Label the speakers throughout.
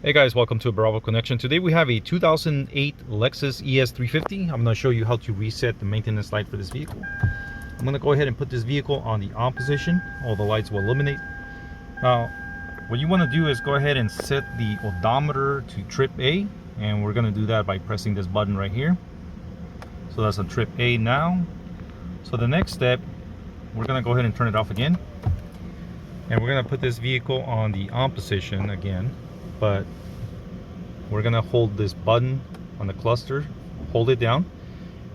Speaker 1: Hey guys, welcome to Bravo Connection. Today we have a 2008 Lexus ES350. I'm going to show you how to reset the maintenance light for this vehicle. I'm going to go ahead and put this vehicle on the on position. All the lights will illuminate. Now, what you want to do is go ahead and set the odometer to trip A, and we're going to do that by pressing this button right here. So that's on trip A now. So the next step, we're going to go ahead and turn it off again, and we're going to put this vehicle on the on position again. But we're gonna hold this button on the cluster, hold it down,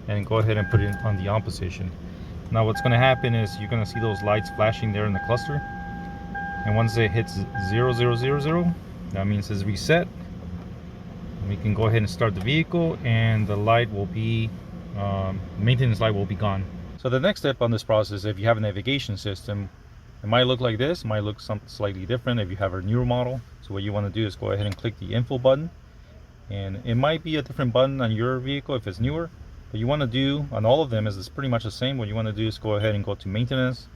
Speaker 1: and go ahead and put it on the on position. Now what's gonna happen is you're gonna see those lights flashing there in the cluster, and once it hits 0000, that means it's reset. We can go ahead and start the vehicle, and the light will be maintenance light will be gone. So the next step on this process, if you have a navigation system, it might look like this, it might look something slightly different if you have a newer model. So what you want to do is go ahead and click the info button, and it might be a different button on your vehicle if it's newer. What you want to do on all of them is it's pretty much the same. What you want to do is go ahead and go to maintenance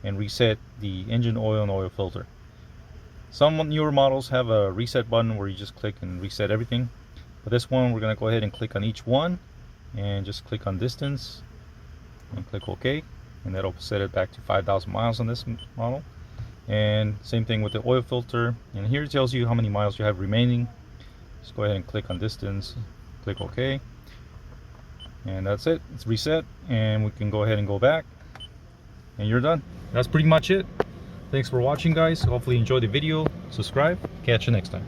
Speaker 1: and reset the engine oil and oil filter. Some newer models have a reset button where you just click and reset everything, but this one we're going to go ahead and click on each one and just click on distance and click OK, and that'll set it back to 5,000 miles on this model. And same thing with the oil filter, and here it tells you how many miles you have remaining. Just go ahead and click on distance, click OK, and that's it. It's reset, and we can go ahead and go back, and you're done. That's pretty much it. Thanks for watching, guys. Hopefully you enjoyed the video. Subscribe. Catch you next time.